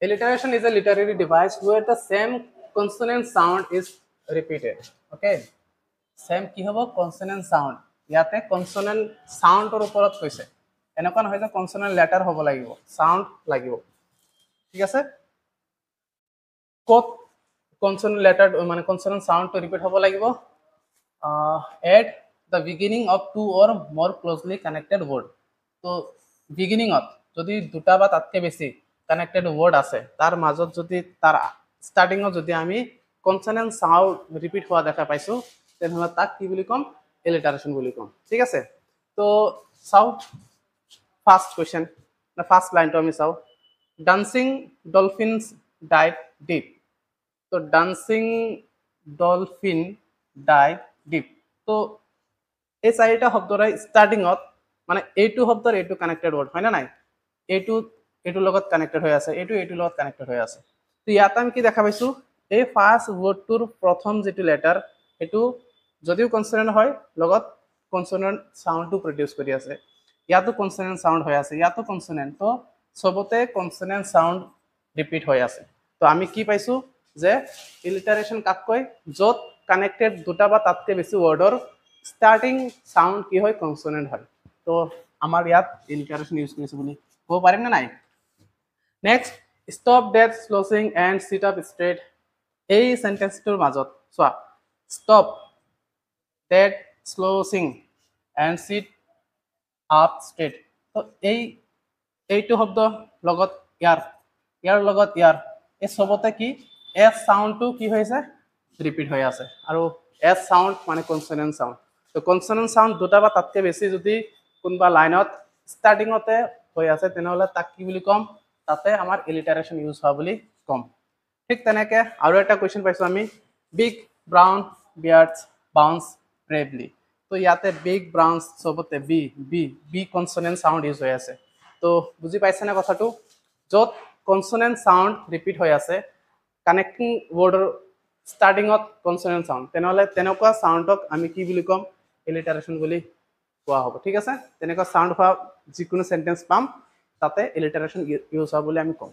Alliteration is a literary device where the same consonant sound is repeated. Okay, same কি হব consonant sound ইয়াতে consonant sound ৰ ওপৰত কৈছে এনেকুৱা নহয় যে consonant letter হ'ব লাগিব sound লাগিব ঠিক আছে ক'ত consonant letter মানে consonant sound to repeat হ'ব লাগিব at the beginning of two or more closely connected word তো beginning of যদি দুটা বা তাতকে বেছি কানেক্টেড ওয়ার্ড আছে তার মাজত যদি তার স্টার্টিং যদি আমি কনসোনেন্ট সাউন্ড রিপিট হওয়া দেখা পাইছো তেনেহলে তাক কি বুলি কম এলিটারেশন বুলি কম ঠিক আছে তো চাও ফার্স্ট কোশ্চেন না ফার্স্ট লাইনটো আমি চাও ডান্সিং ডলফিনস ডাইভ ডিপ তো ডান্সিং ডলফিন ডাইভ ডিপ তো এই চাৰিটা শব্দৰে স্টাৰ্টিংত মানে এইটো শব্দৰ এইটো কানেক্টেড ওয়ার্ড হয় না নাই এইটো এইটো লগত কানেক্টেড হৈ আছে এইটো এইটো লগত কানেক্টেড হৈ আছে তো ইয়াত আমি কি দেখা পাইছো এই ফার্স্ট ওয়াৰ্ডটোৰ প্ৰথম যেটো লেটাৰ এটো যদিও কনসোনেন্ট হয় লগত কনসোনেন্ট সাউন্ডটো প্ৰডিউস কৰি আছে ইয়াতো কনসোনেন্ট সাউন্ড হৈ আছে ইয়াতো কনসোনেন্ট তো সবতে কনসোনেন্ট সাউন্ড ৰিপিট হৈ আছে তো আমি কি পাইছো যে ইলিটাৰেশন কাক কয় যত কানেক্টেড দুটা বা তাতকে বেছি ওয়াৰ্ডৰ স্টাৰ্টিং সাউন্ড কি হয় কনসোনেন্ট হয় তো আমাৰ ইয়াত ইলিটাৰেশন ইউজ কৰিছো বুলি ক'ব পাৰিম না নাই next stop that slouching and sit up straight এই সেন্টেন্সটোৰ মাজত চোৱা stop that slouching and sit up straight তো এইটো শব্দ লগত ইয়াৰ লগত ইয়াৰ এই সবতে কি এস সাউন্ডটো কি হৈছে ৰিপিট হৈ আছে আৰু এস সাউন্ড মানে কনসোনেন্ট সাউন্ড তো কনসোনেন্ট সাউন্ড দুটা বা তাতকে বেছি যদি কোনবা লাইনত স্টার্টিংতে হৈ আছে তেনেহলে তাক কি বুলি কম তাতে আমাৰ এলিটাৰেশন ইউজ হোৱা বুলি কম ঠিক তেনেকে আৰু এটা কোৱেশ্চন পাইছো আমি big brown beards bounce bravely তো ইয়াতে বিগ ব্ৰাউন সবতে B B B consonant sound use হৈ আছে তো বুজি পাইছে না কথাটো যত কনসোনেন্ট সাউন্ড ৰিপিট হৈ আছে কানেক্টিং ওয়াৰ্ডৰ স্টাৰ্টিংত কনসোনেন্ট সাউন্ড তেনেহলে তেনেকুৱা সাউন্ডক আমি কি বুলি কম এলিটাৰেশন বুলি কোৱা হ'ব ঠিক আছে তেনেকুৱা সাউন্ড হোৱা যিকোনো সেন্টেন্স পাম তাতে এলিটাৰেশন ইউজ হোৱা বুলি আমি কম